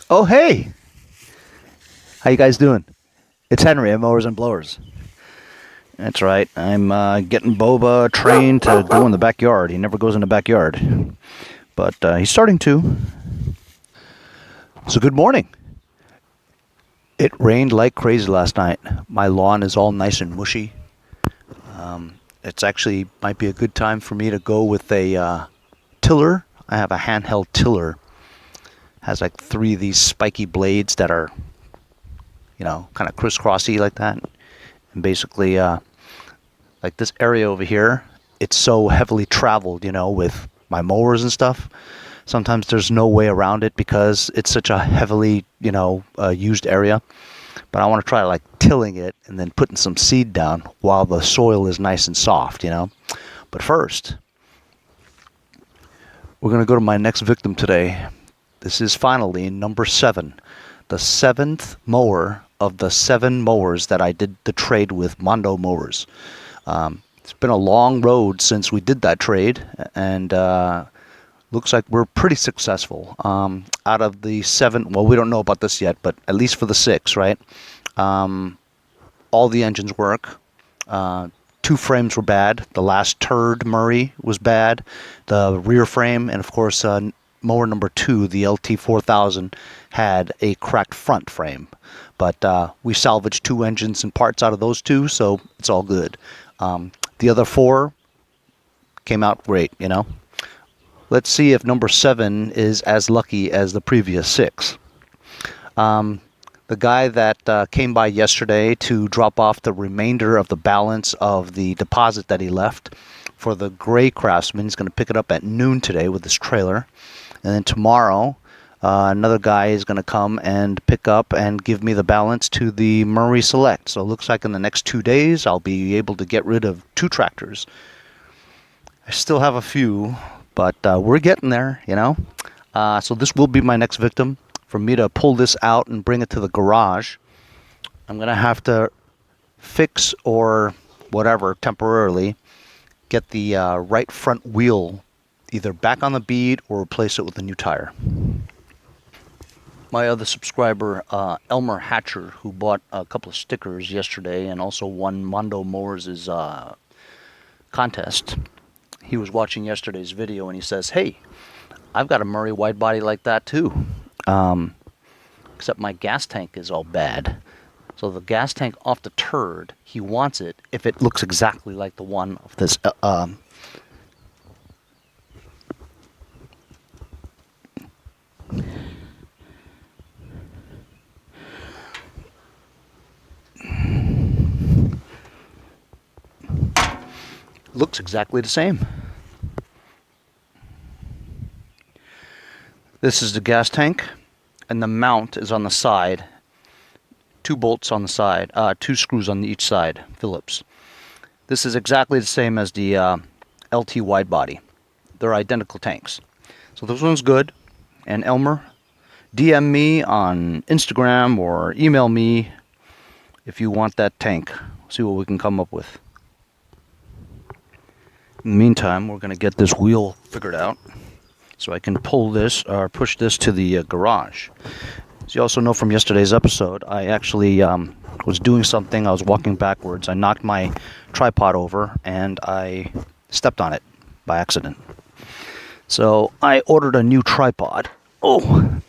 Oh, hey! How you guys doing? It's Henry at Mowers and Blowers. That's right. I'm getting Boba trained to go in the backyard. He never goes in the backyard, but he's starting to. So good morning. It rained like crazy last night. My lawn is all nice and mushy. It's actually might be a good time for me to go with a tiller. I have a handheld tiller. Has like three of these spiky blades that are, kind of crisscrossy like that. And basically, like this area over here, it's so heavily traveled, with my mowers and stuff. Sometimes there's no way around it because it's such a heavily, used area. But I want to try like tilling it and then putting some seed down while the soil is nice and soft, But first, we're going to go to my next victim today. This is finally number 7, the 7th mower of the 7 mowers that I did the trade with mandomowers. It's been a long road since we did that trade, and looks like we're pretty successful. Out of the 7, well, we don't know about this yet, but at least for the 6, right? All the engines work. 2 frames were bad. The last turd Murray was bad. The rear frame, and of course, mower number 2, the LT4000, had a cracked front frame. But we salvaged 2 engines and parts out of those 2, so it's all good. The other 4 came out great, Let's see if number 7 is as lucky as the previous 6. The guy that came by yesterday to drop off the remainder of the balance of the deposit that he left for the gray Craftsman, he's going to pick it up at noon today with his trailer. And then tomorrow, another guy is going to come and pick up and give me the balance to the Murray Select. So it looks like in the next 2 days, I'll be able to get rid of 2 tractors. I still have a few, but we're getting there, So this will be my next victim. For me to pull this out and bring it to the garage, I'm going to have to fix or whatever temporarily get the right front wheel either back on the bead or replace it with a new tire. My other subscriber, Elmer Hatcher, who bought a couple of stickers yesterday and also won Mondo Mowers' contest, he was watching yesterday's video and he says, "Hey, I've got a Murray wide body like that too. Except my gas tank is all bad. So the gas tank off the turd, he wants it if it looks exactly like the one of this looks exactly the same. This is the gas tank, and the mount is on the side. 2 bolts on the side, 2 screws on each side, Phillips. This is exactly the same as the LT wide body. They're identical tanks. So this one's good. And Elmer, DM me on Instagram or email me if you want that tank. See what we can come up with. In the meantime, we're going to get this wheel figured out so I can pull this or push this to the garage. As you also know from yesterday's episode, I actually was doing something. I was walking backwards. I knocked my tripod over and I stepped on it by accident. So I ordered a new tripod. Oh!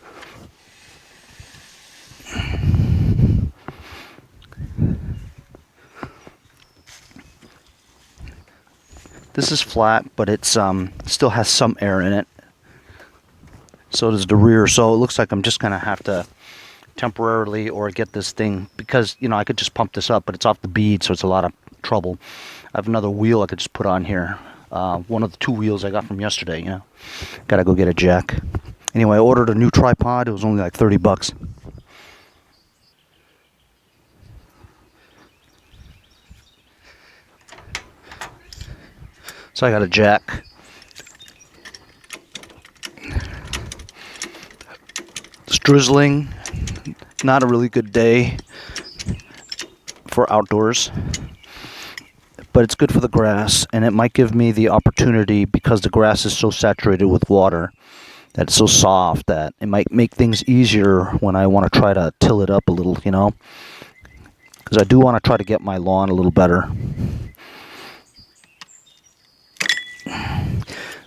This is flat, but it's still has some air in it. So does the rear. So it looks like I'm just going to have to temporarily or get this thing, because, I could just pump this up, but it's off the bead, so it's a lot of trouble. I have another wheel I could just put on here. One of the 2 wheels I got from yesterday, Gotta go get a jack. Anyway, I ordered a new tripod. It was only like $30. So I got a jack. It's drizzling. Not a really good day for outdoors, but it's good for the grass, and it might give me the opportunity, because the grass is so saturated with water, that it's so soft that it might make things easier when I want to try to till it up a little, you know, because I do want to try to get my lawn a little better.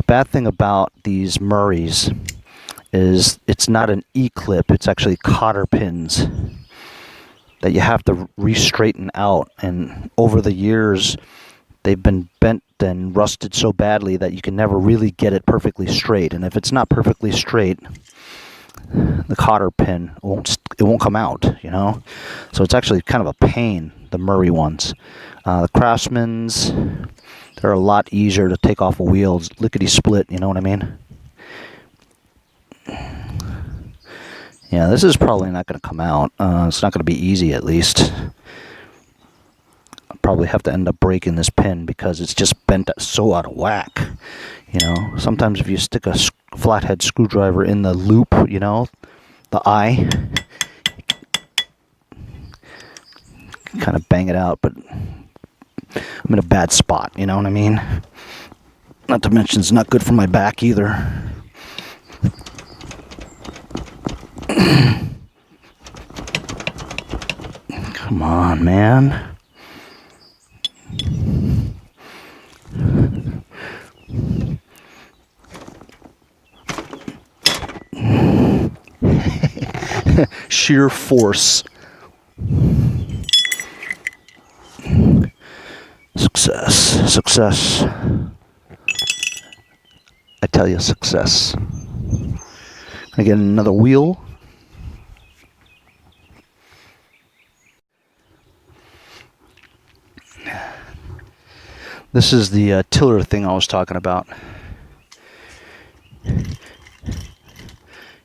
Bad thing about these Murrays is it's not an E-clip, it's actually cotter pins that you have to re-straighten out, and over the years they've been bent and rusted so badly that you can never really get it perfectly straight, and if it's not perfectly straight, the cotter pin won't come out, you know. So it's actually kind of a pain, the Murray ones. The Craftsman's, they're a lot easier to take off a wheel. It's lickety split, you know what I mean? Yeah, this is probably not going to come out. It's not going to be easy, at least. I'll probably have to end up breaking this pin because it's just bent so out of whack. You know, sometimes if you stick a flathead screwdriver in the loop, you know, the eye, kind of bang it out, but I'm in a bad spot, you know what I mean? Not to mention it's not good for my back either. Come on, man. Sheer force. Success. I tell you, success. I get another wheel. This is the tiller thing I was talking about.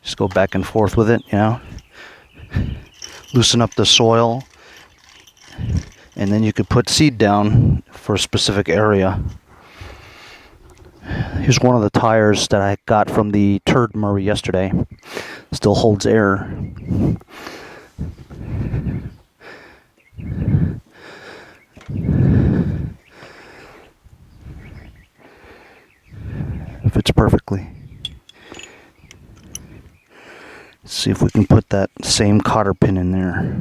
Just go back and forth with it, you know. Loosen up the soil. And then you could put seed down for a specific area. Here's one of the tires that I got from the turd Murray yesterday. Still holds air. Fits perfectly. Let's see if we can put that same cotter pin in there.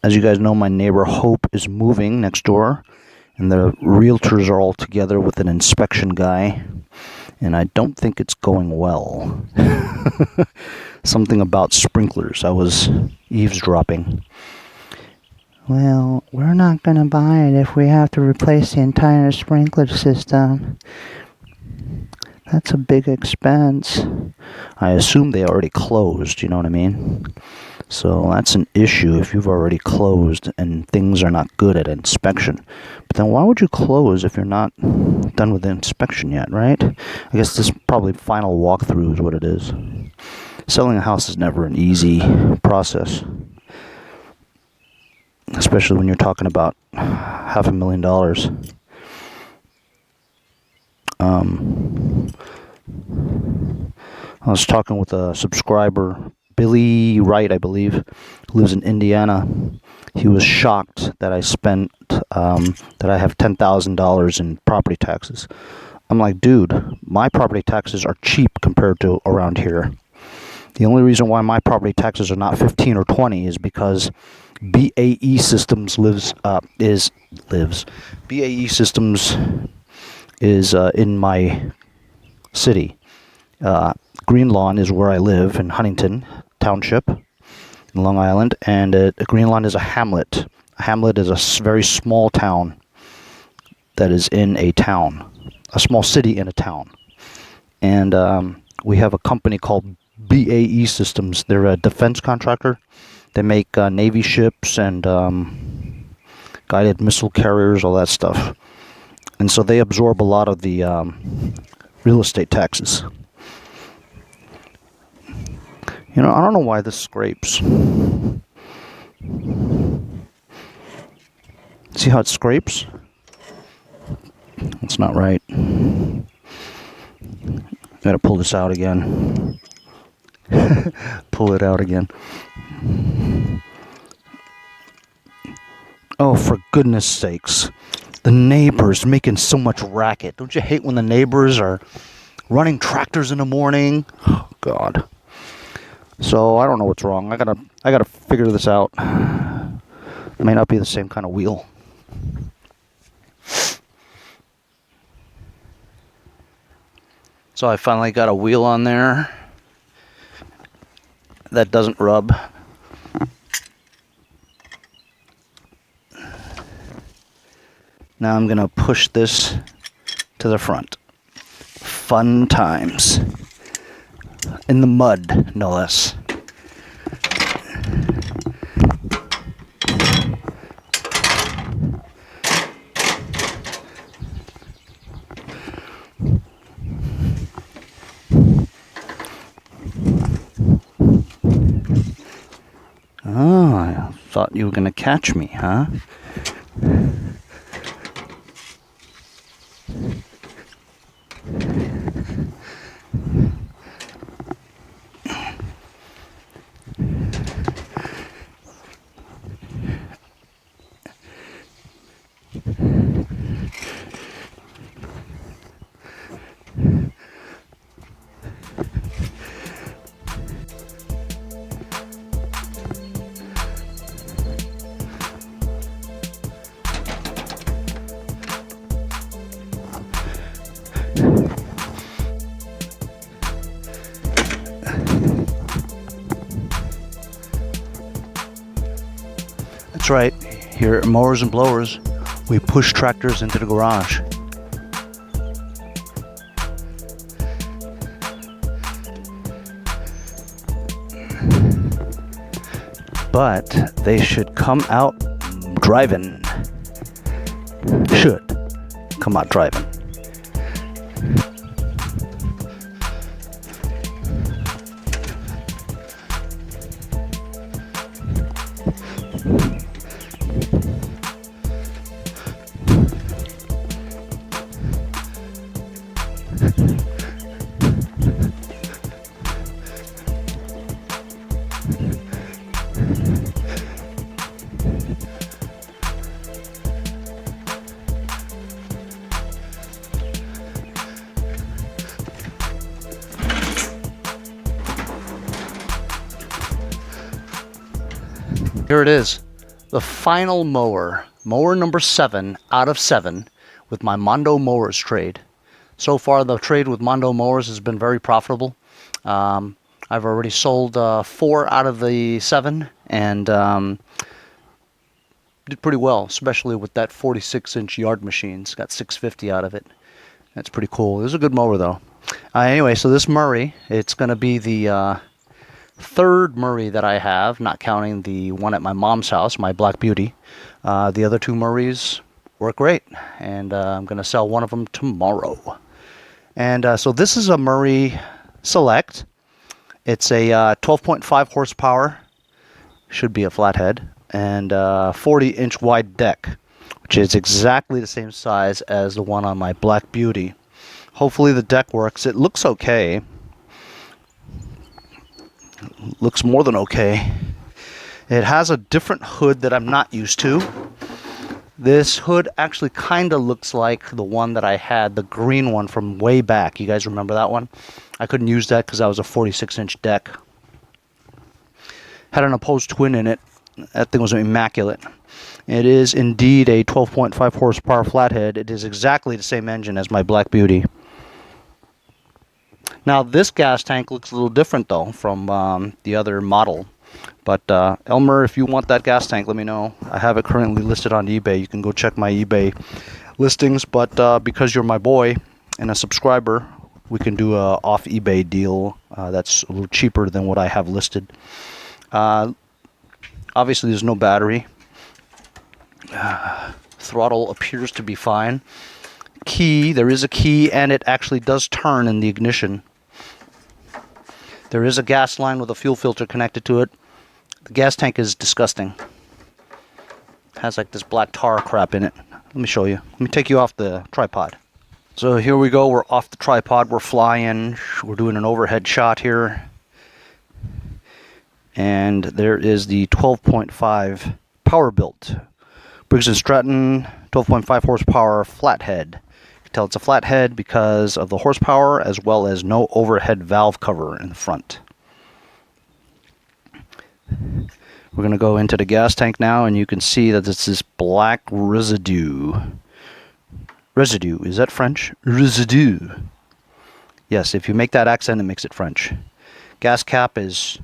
As you guys know, my neighbor Hope is moving next door, and the realtors are all together with an inspection guy, and I don't think it's going well. Something about sprinklers. I was eavesdropping. Well, we're not going to buy it if we have to replace the entire sprinkler system. That's a big expense. I assume they already closed, you know what I mean? So that's an issue if you've already closed and things are not good at inspection. But then why would you close if you're not done with the inspection yet, right? I guess this probably final walkthrough is what it is. Selling a house is never an easy process, especially when you're talking about $500,000. I was talking with a subscriber, Billy Wright, I believe, who lives in Indiana. He was shocked that I spent, that I have $10,000 in property taxes. I'm like, dude, my property taxes are cheap compared to around here. The only reason why my property taxes are not 15 or 20 is because BAE Systems BAE Systems is in my city. Green Lawn is where I live in Huntington Township in Long Island, and Green Lawn is a hamlet. A hamlet is a very small town that is in a town, a small city in a town. And we have a company called BAE Systems. They're a defense contractor. They make Navy ships and guided missile carriers, all that stuff. And so they absorb a lot of the real estate taxes. You know, I don't know why this scrapes. See how it scrapes? That's not right. Gotta pull this out again. Pull it out again. Oh, for goodness sakes. The neighbors making so much racket. Don't you hate when the neighbors are running tractors in the morning? Oh, God. So I don't know what's wrong. I gotta figure this out. It may not be the same kind of wheel. So I finally got a wheel on there that doesn't rub. Now I'm gonna push this to the front. Fun times. In the mud, no less. Oh, I thought you were gonna catch me, huh? That's right. Here at Mowers and Blowers, we push tractors into the garage. But they should come out driving. Should come out driving. Here it is, the final mower, mower number 7 out of 7 with my Mowers trade. So far the trade with Mowers has been very profitable. I've already sold 4 out of the 7 and did pretty well, especially with that 46-inch yard machine. It's got 650 out of it. That's pretty cool. This is a good mower though. Anyway, so this Murray, it's going to be the third Murray that I have, not counting the one at my mom's house, my Black Beauty. The other 2 Murrays work great, and I'm going to sell one of them tomorrow. And so this is a Murray Select. It's a 12.5 horsepower, should be a flathead, and 40-inch wide deck, which is exactly the same size as the one on my Black Beauty. Hopefully the deck works. It looks okay. Looks more than okay. It has a different hood that I'm not used to. This hood actually kind of looks like the one that I had, the green one from way back. You guys remember that one? I couldn't use that because that was a 46-inch deck. Had an opposed twin in it. That thing was immaculate. It is indeed a 12.5 horsepower flathead. It is exactly the same engine as my Black Beauty. Now this gas tank looks a little different though from the other model. But Elmer, if you want that gas tank, let me know. I have it currently listed on eBay. You can go check my eBay listings. But because you're my boy and a subscriber, we can do a off eBay deal that's a little cheaper than what I have listed. Obviously there's no battery. Throttle appears to be fine. Key, there is a key, and it actually does turn in the ignition. There is a gas line with a fuel filter connected to it. The gas tank is disgusting. It has like this black tar crap in it. Let me show you. Let me take you off the tripod. So here we go. We're off the tripod. We're flying. We're doing an overhead shot here. And there is the 12.5 power built Briggs & Stratton 12.5 horsepower flathead. You can tell it's a flathead because of the horsepower as well as no overhead valve cover in the front. We're going to go into the gas tank now, and you can see that it's this black residue. Residue, is that French? Residue. Yes, if you make that accent, it makes it French. Gas cap is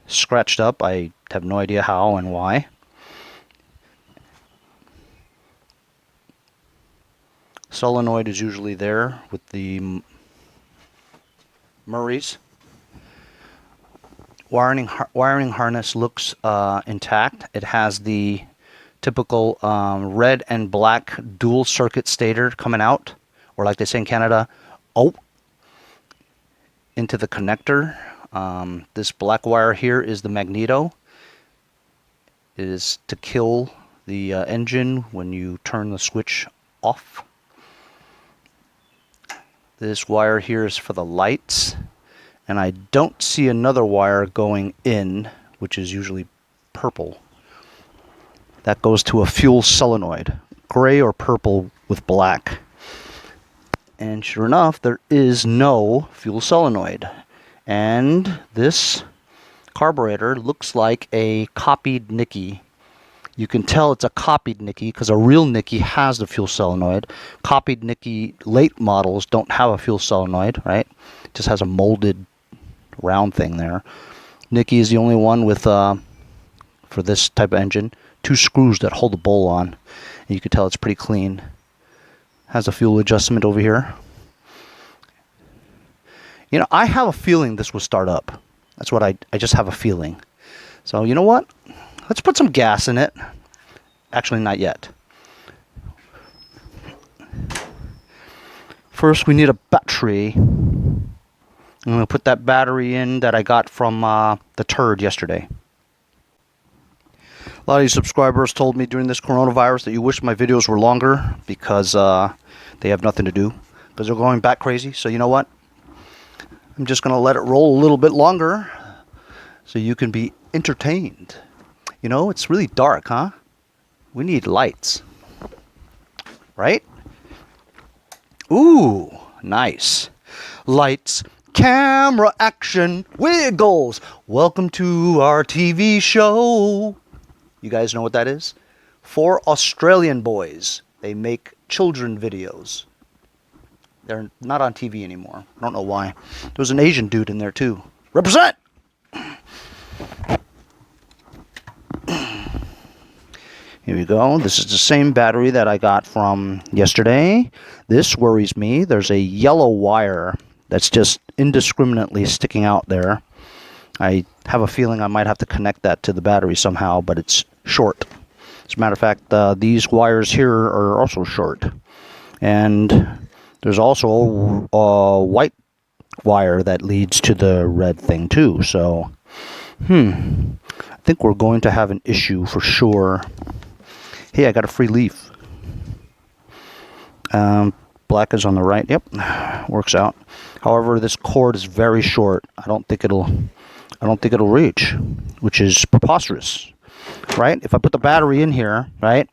scratched up. I have no idea how and why. Solenoid is usually there with the Murrays. Wiring harness looks intact. It has the typical red and black dual circuit stator coming out, or like they say in Canada, oh, into the connector. This black wire here is the magneto. It is to kill the engine when you turn the switch off. This wire here is for the lights. And I don't see another wire going in, which is usually purple. That goes to a fuel solenoid, gray or purple with black. And sure enough, there is no fuel solenoid. And this carburetor looks like a copied Nicky. You can tell it's a copied Nicky because a real Nicky has the fuel solenoid. Copied Nicky late models don't have a fuel solenoid, right? It just has a molded round thing there. Nicky is the only one with, for this type of engine, 2 screws that hold the bowl on. And you can tell it's pretty clean. Has a fuel adjustment over here. You know, I have a feeling this will start up. That's what I just have a feeling. So, you know what? Let's put some gas in it. Actually, not yet. First, we need a battery. I'm going to put that battery in that I got from the turd yesterday. A lot of you subscribers told me during this coronavirus that you wish my videos were longer because they have nothing to do. Because they're going back crazy. So you know what? I'm just going to let it roll a little bit longer so you can be entertained. You know, it's really dark, huh? We need lights. Right? Ooh, nice. Lights. Camera action wiggles. Welcome to our TV show. You guys know what that is? 4 Australian boys. They make children videos. They're not on TV anymore. I don't know why. There was an Asian dude in there too. Represent! Here we go. This is the same battery that I got from yesterday. This worries me. There's a yellow wire that's just indiscriminately sticking out there. I have a feeling I might have to connect that to the battery somehow, but it's short. As a matter of fact, these wires here are also short. And there's also a white wire that leads to the red thing too. So, I think we're going to have an issue for sure. Hey, I got a free leaf. Black is on the right. Yep, works out. However, this cord is very short. I don't think it'll reach, which is preposterous, right? If I put the battery in here, right?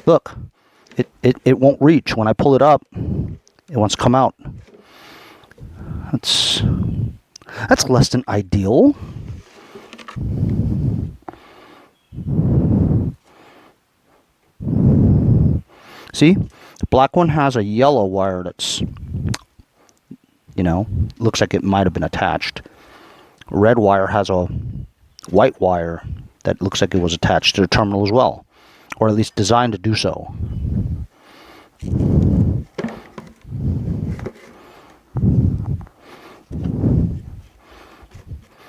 Look, it won't reach. When I pull it up, it wants to come out. That's less than ideal. See, the black one has a yellow wire that's, you know, looks like it might have been attached. Red wire has a white wire that looks like it was attached to the terminal as well, or at least designed to do so.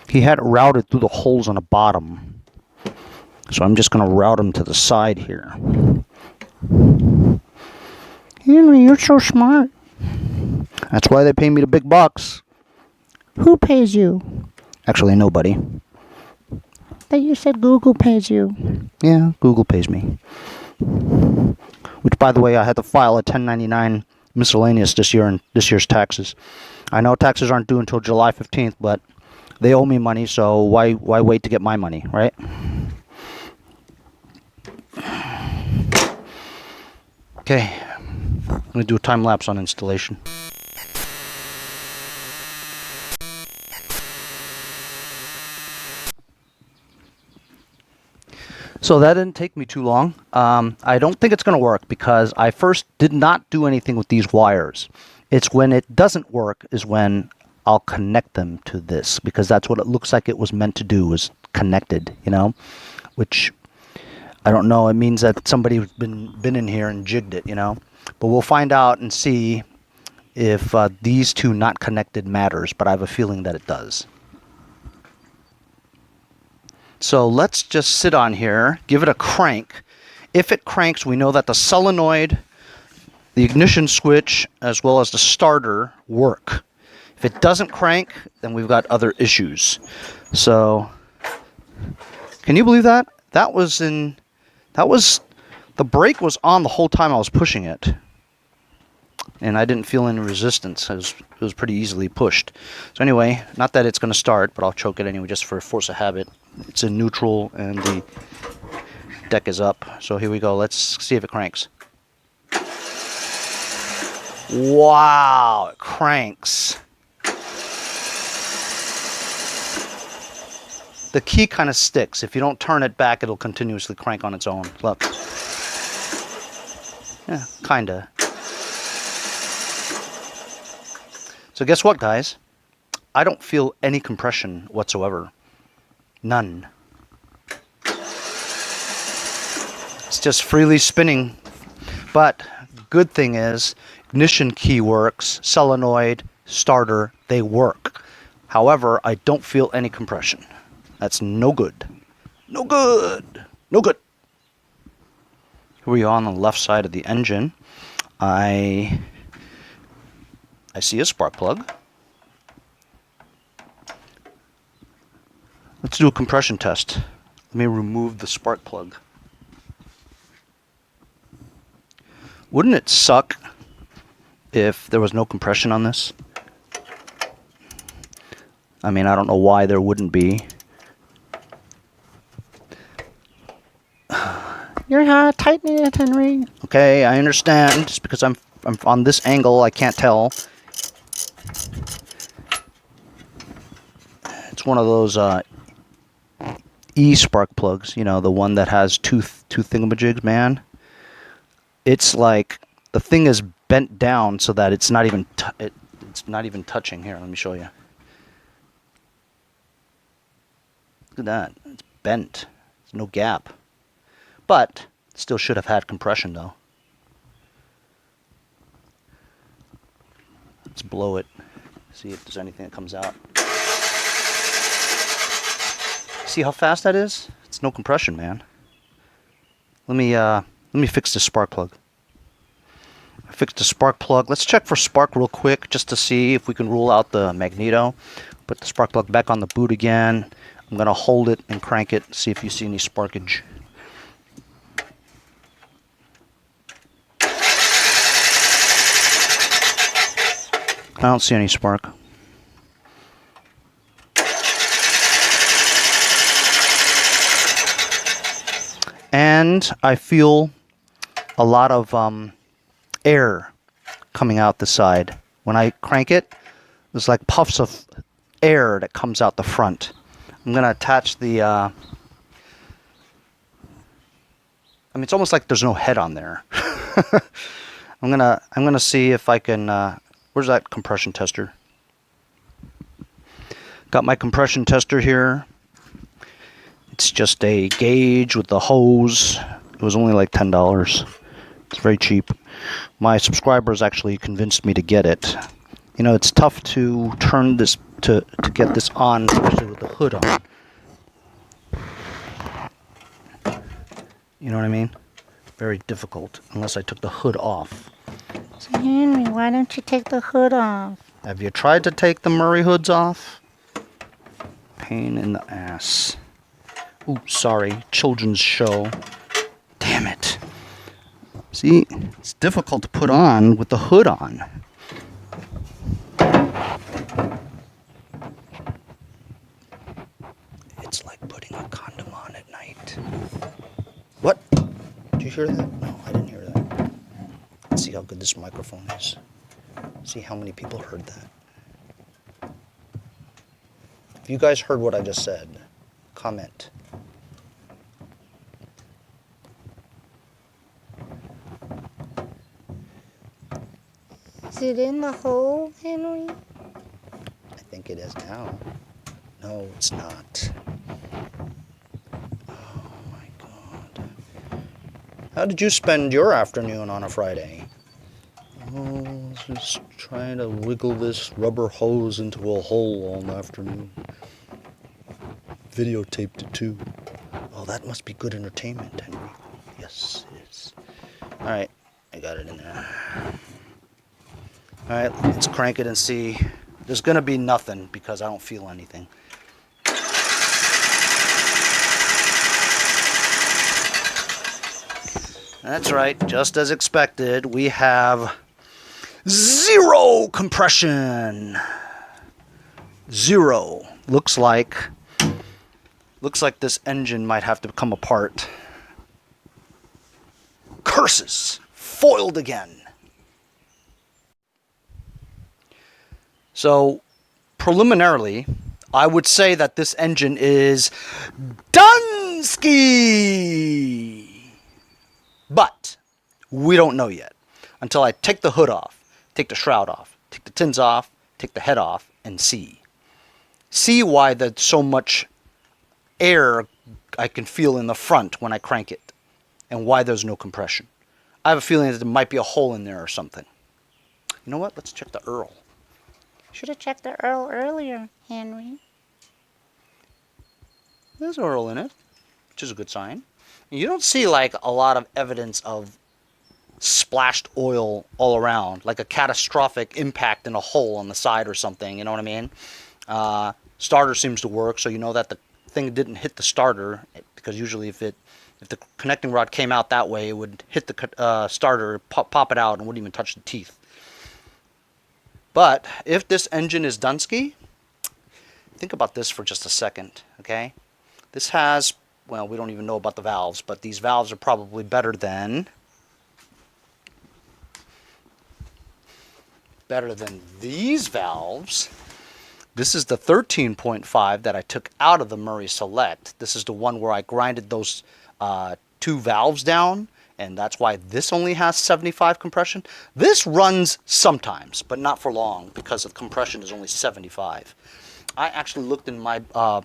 He had it routed through the holes on the bottom, so I'm just going to route them to the side here. Henry, you're so smart. That's why they pay me the big bucks. Who pays you? Actually, nobody. That you said Google pays you. Yeah, Google pays me. Which, by the way, I had to file a 1099 miscellaneous this year in this year's taxes. I know taxes aren't due until July 15th, but they owe me money, so why wait to get my money, right? Okay, I'm going to do a time lapse on installation. So that didn't take me too long. I don't think it's going to work because I first did not do anything with these wires. It's when it doesn't work is when I'll connect them to this, because that's what it looks like it was meant to do, was connected, you know, which I don't know. It means that somebody's been in here and jigged it, you know. But we'll find out and see if these two not connected matters, but I have a feeling that it does. So let's just sit on here, give it a crank. If it cranks, we know that the solenoid, the ignition switch, as well as the starter work. If it doesn't crank, then we've got other issues. So, can you believe that? The brake was on the whole time I was pushing it. And I didn't feel any resistance. It was pretty easily pushed. So anyway, not that it's going to start, but I'll choke it anyway just for force of habit. It's in neutral and the deck is up. So here we go. Let's see if it cranks. Wow, it cranks. The key kind of sticks. If you don't turn it back, it'll continuously crank on its own. Look. Yeah, kinda. So guess what, guys? I don't feel any compression whatsoever. None. It's just freely spinning. But good thing is, ignition key works, solenoid, starter, they work. However, I don't feel any compression. That's no good. No good. No good. Here we are on the left side of the engine. I see a spark plug. Let's do a compression test. Let me remove the spark plug. Wouldn't it suck if there was no compression on this? I mean, I don't know why there wouldn't be. You're tightening it, Henry. Okay, I understand. Just because I'm on this angle, I can't tell. It's one of those spark plugs, you know, the one that has two thingamajigs, man. It's like the thing is bent down so that it's not even it's not even touching. Here, let me show you. Look at that. It's bent. There's no gap. But still should have had compression though. Let's blow it. See if there's anything that comes out. See how fast that is? It's no compression, man. Let me fix this spark plug. I fixed the spark plug. Let's check for spark real quick just to see if we can rule out the magneto. Put the spark plug back on the boot again. I'm gonna hold it and crank it, see if you see any sparkage. I don't see any spark. And I feel a lot of air coming out the side. When I crank it, there's like puffs of air that comes out the front. I'm gonna attach the I mean, it's almost like there's no head on there. I'm gonna see if I can where's that compression tester? Got my compression tester here. It's just a gauge with the hose. It was only like $10. It's very cheap. My subscribers actually convinced me to get it. You know, it's tough to turn this to get this on, especially with the hood on. You know what I mean? Very difficult unless I took the hood off. Henry, why don't you take the hood off? Have you tried to take the Murray hoods off? Pain in the ass. Ooh, sorry, children's show. Damn it. See, it's difficult to put on with the hood on. It's like putting a condom on at night. What? Did you hear that? No, I didn't hear that. see how good this microphone is. See how many people heard that. If you guys heard what I just said, comment. Is it in the hole, Henry? I think it is now. No, it's not. Oh my God. How did you spend your afternoon on a Friday? Oh, just trying to wiggle this rubber hose into a hole all afternoon. Videotaped it too. Oh, that must be good entertainment, Henry. Yes, it is. Alright, I got it in there. Alright, let's crank it and see. There's going to be nothing because I don't feel anything. That's right, just as expected, we have 0 compression. 0. Looks like this engine might have to come apart. Curses! Foiled again. So, preliminarily, I would say that this engine is Dunsky! But we don't know yet until I take the hood off, take the shroud off, take the tins off, take the head off, and see. See why there's so much air I can feel in the front when I crank it, and why there's no compression. I have a feeling that there might be a hole in there or something. You know what? Let's check the Earl. Should have checked the Earl earlier, Henry. There's Earl in it, which is a good sign. You don't see like a lot of evidence of splashed oil all around, like a catastrophic impact in a hole on the side or something, you know what I mean? Starter seems to work, so you know that the thing didn't hit the starter, because usually if the connecting rod came out that way, it would hit the starter, pop it out, and wouldn't even touch the teeth. But if this engine is Dunsky, think about this for just a second, okay? This has, well, we don't even know about the valves, but these valves are probably better than these valves. This is the 13.5 that I took out of the Murray Select. This is the one where I grinded those 2 valves down, and that's why this only has 75 compression. This runs sometimes, but not for long, because the compression is only 75. I actually looked in my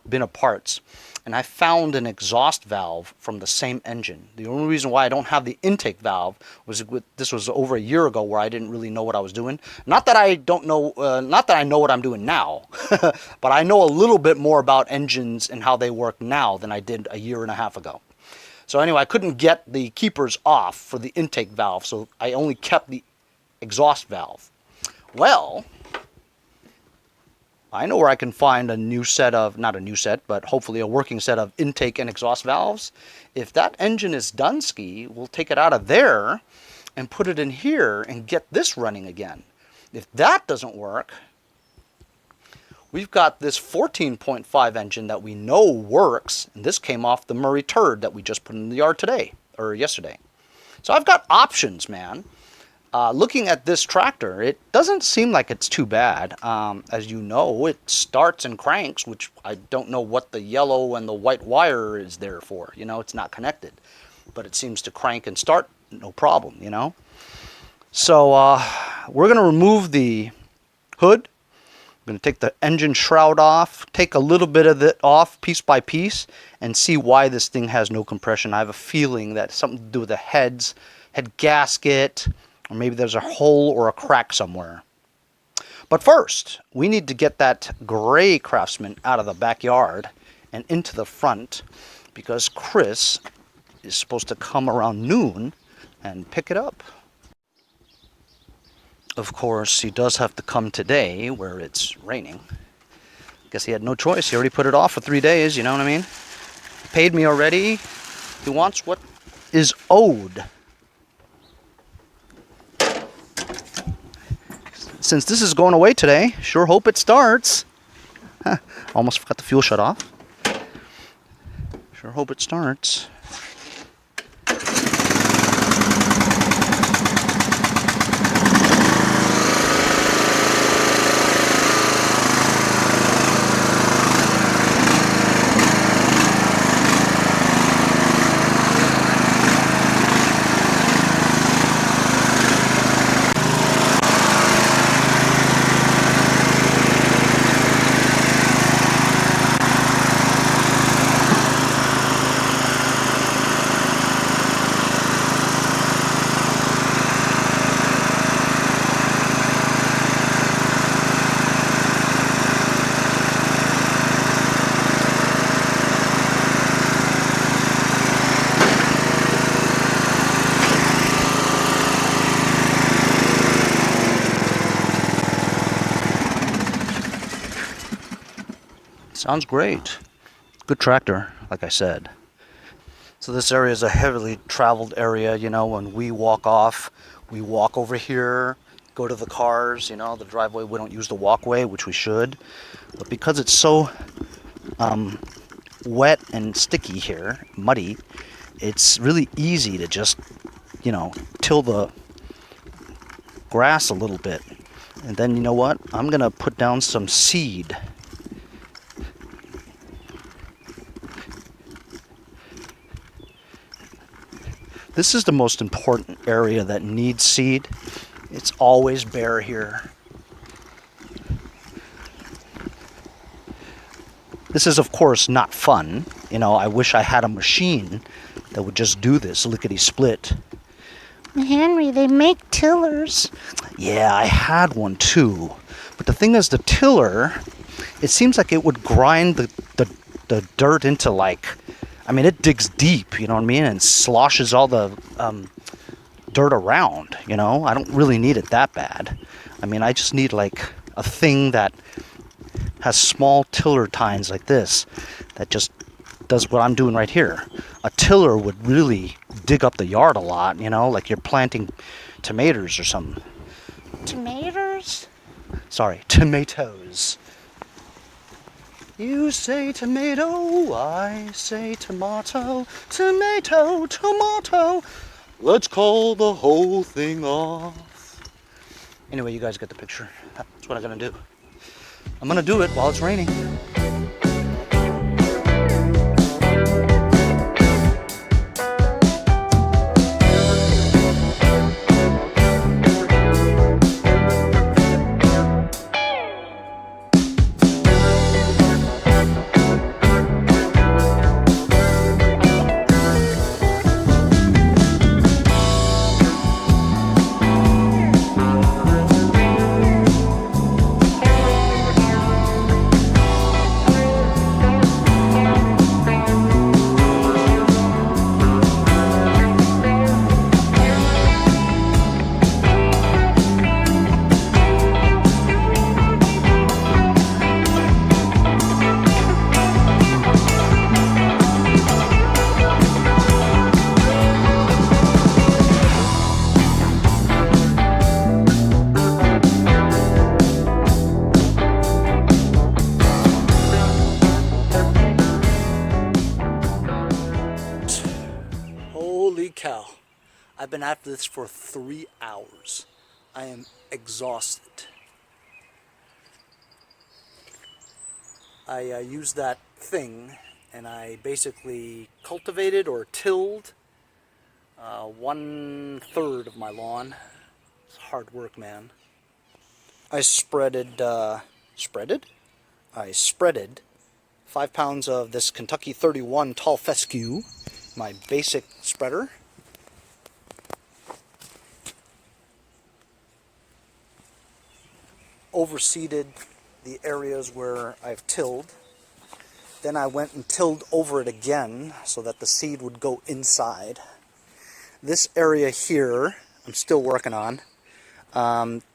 bin of parts, and I found an exhaust valve from the same engine. The only reason why I don't have the intake valve was this was over a year ago, where I didn't really know what I was doing. Not that I don't know, not that I know what I'm doing now, but I know a little bit more about engines and how they work now than I did a year and a half ago. So anyway, I couldn't get the keepers off for the intake valve, so I only kept the exhaust valve. Well, I know where I can find a new set of, not a new set, but hopefully a working set of intake and exhaust valves. If that engine is Dunsky, we'll take it out of there and put it in here and get this running again. If that doesn't work, we've got this 14.5 engine that we know works, and this came off the Murray turd that we just put in the yard today, or yesterday. So I've got options, man. Looking at this tractor, it doesn't seem like it's too bad. As you know, it starts and cranks, which I don't know what the yellow and the white wire is there for. You know, it's not connected. But it seems to crank and start no problem, you know. So we're going to remove the hood. I'm going to take the engine shroud off, take a little bit of it off piece by piece, and see why this thing has no compression. I have a feeling that it's something to do with the head gasket, or maybe there's a hole or a crack somewhere. But first, we need to get that gray Craftsman out of the backyard and into the front, because Chris is supposed to come around noon and pick it up. Of course, he does have to come today where it's raining. Guess he had no choice. He already put it off for 3 days, you know what I mean? He paid me already. He wants what is owed. Since this is going away today, sure hope it starts. Almost forgot the fuel shut off. Sure hope it starts. Sounds great. Good tractor, like I said. So this area is a heavily traveled area, you know, when we walk off, we walk over here, go to the cars, you know, the driveway, we don't use the walkway, which we should. But because it's so wet and sticky here, muddy, it's really easy to just, you know, till the grass a little bit. And then you know what? I'm gonna put down some seed. This is the most important area that needs seed. It's always bare here. This is, of course, not fun. You know, I wish I had a machine that would just do this lickety-split. Henry, they make tillers. Yeah, I had one too. But the thing is, the tiller, it seems like it would grind the dirt into like, I mean, it digs deep, you know what I mean, and sloshes all the dirt around, you know. I don't really need it that bad. I mean, I just need like a thing that has small tiller tines like this that just does what I'm doing right here. A tiller would really dig up the yard a lot, you know, like you're planting tomatoes or something. Tomatoes? Sorry, tomatoes. You say tomato, I say tomato, tomato, tomato. Let's call the whole thing off. Anyway, you guys get the picture. That's what I'm gonna do. I'm gonna do it while it's raining. Holy cow. I've been after this for 3 hours. I am exhausted. I used that thing and I basically cultivated or tilled 1/3 of my lawn. It's hard work, man. I spreaded 5 pounds of this Kentucky 31 tall fescue, my basic spreader. Overseeded the areas where I've tilled. Then I went and tilled over it again so that the seed would go inside. This area here, I'm still working on.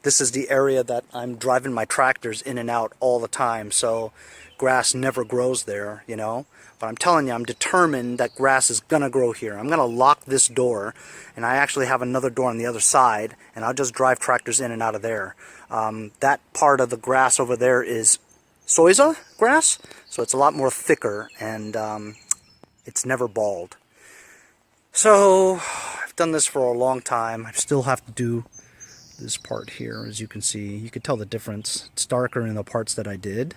This is the area that I'm driving my tractors in and out all the time, so grass never grows there, you know. But I'm telling you, I'm determined that grass is gonna grow here. I'm gonna lock this door, and I actually have another door on the other side, and I'll just drive tractors in and out of there. That part of the grass over there is soysa grass, so it's a lot more thicker, and it's never bald. So I've done this for a long time. I still have to do this part here, as you can see. You could tell the difference. It's darker in the parts that I did,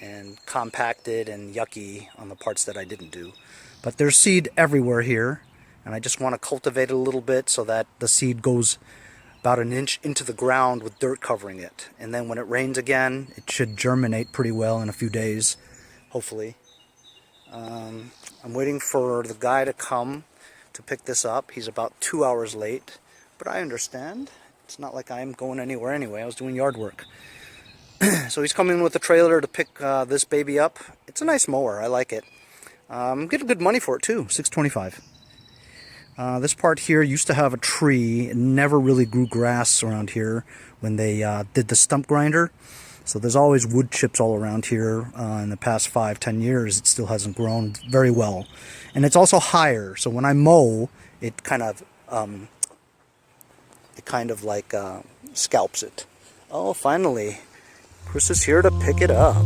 and compacted and yucky on the parts that I didn't do. But there's seed everywhere here, and I just want to cultivate it a little bit so that the seed goes about 1 inch into the ground with dirt covering it. And then when it rains again, it should germinate pretty well in a few days, hopefully. I'm waiting for the guy to come to pick this up. He's about 2 hours late, but I understand. It's not like I'm going anywhere anyway. I was doing yard work. So he's coming with a trailer to pick this baby up. It's a nice mower. I like it. I'm getting good money for it too, $6.25. This part here used to have a tree. It never really grew grass around here when they did the stump grinder. So there's always wood chips all around here. In the past 5-10 years, it still hasn't grown very well. And it's also higher, so when I mow, it kind of like scalps it. Oh, finally, Chris is here to pick it up.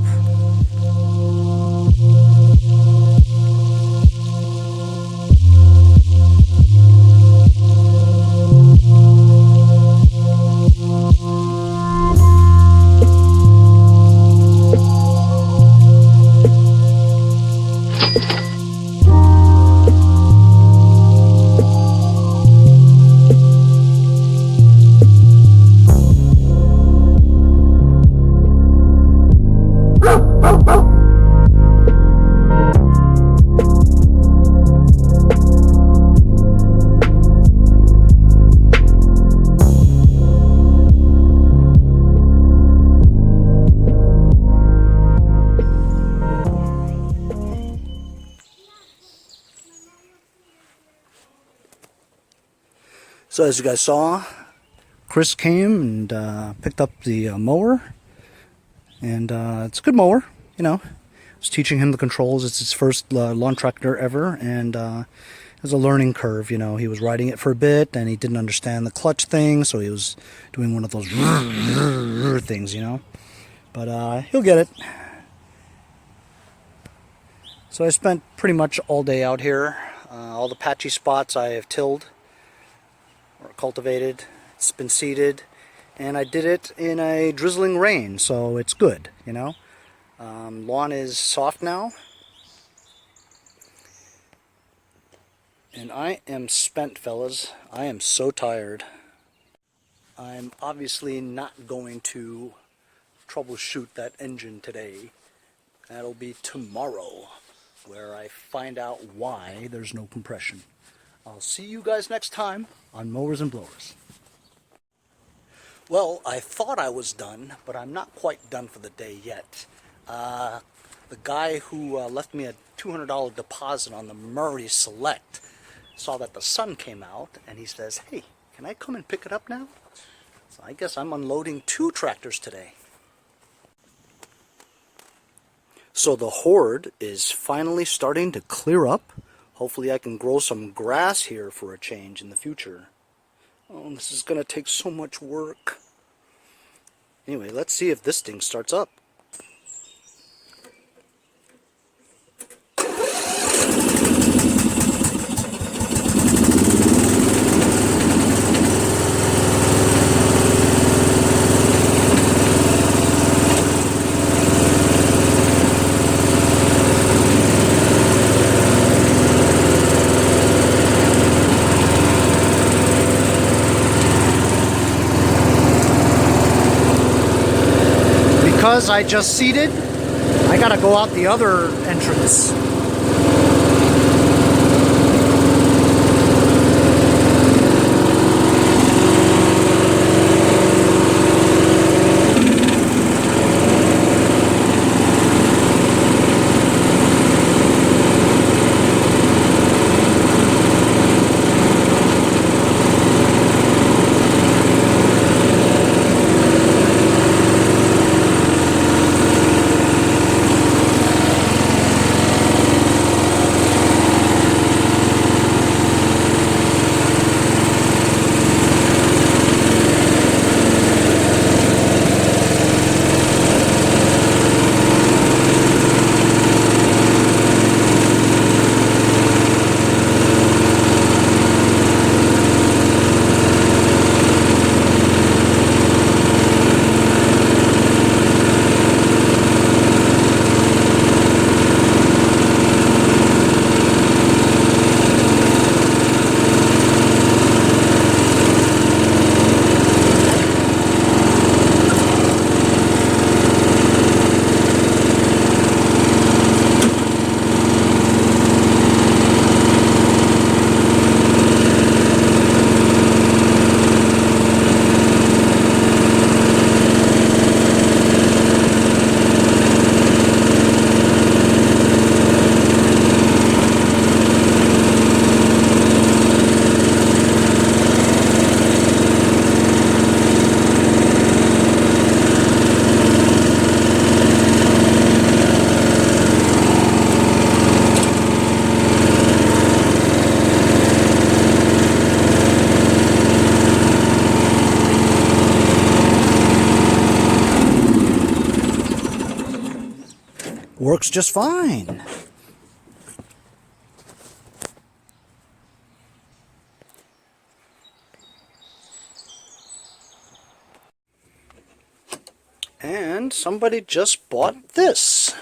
So as you guys saw, Chris came and picked up the mower, and it's a good mower, you know. I was teaching him the controls. It's his first lawn tractor ever, and there's a learning curve, you know. He was riding it for a bit, and he didn't understand the clutch thing, so he was doing one of those things, you know. But he'll get it. So I spent pretty much all day out here. All the patchy spots I have tilled or cultivated. It's been seeded, and I did it in a drizzling rain, so it's good, you know. Lawn is soft now, and I am spent, fellas. I am so tired. I'm obviously not going to troubleshoot that engine today. That'll be tomorrow, where I find out why there's no compression. I'll see you guys next time on Mowers and Blowers. Well, I thought I was done, but I'm not quite done for the day yet. The guy who left me a $200 deposit on the Murray Select saw that the sun came out, and he says, "Hey, can I come and pick it up now?" So I guess I'm unloading 2 tractors today. So the horde is finally starting to clear up. Hopefully I can grow some grass here for a change in the future. Oh, this is going to take so much work. Anyway, let's see if this thing starts up. Because I just seeded, I gotta go out the other entrance. Works just fine. And somebody just bought this.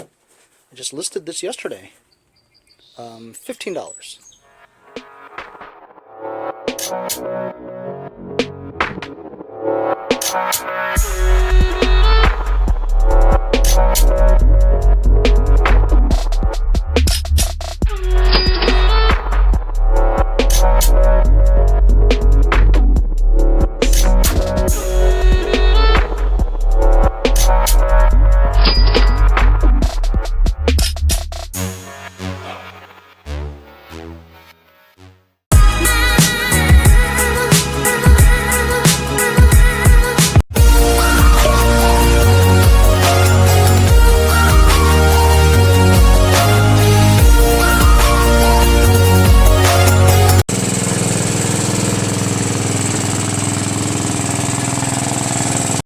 I just listed this yesterday. $15.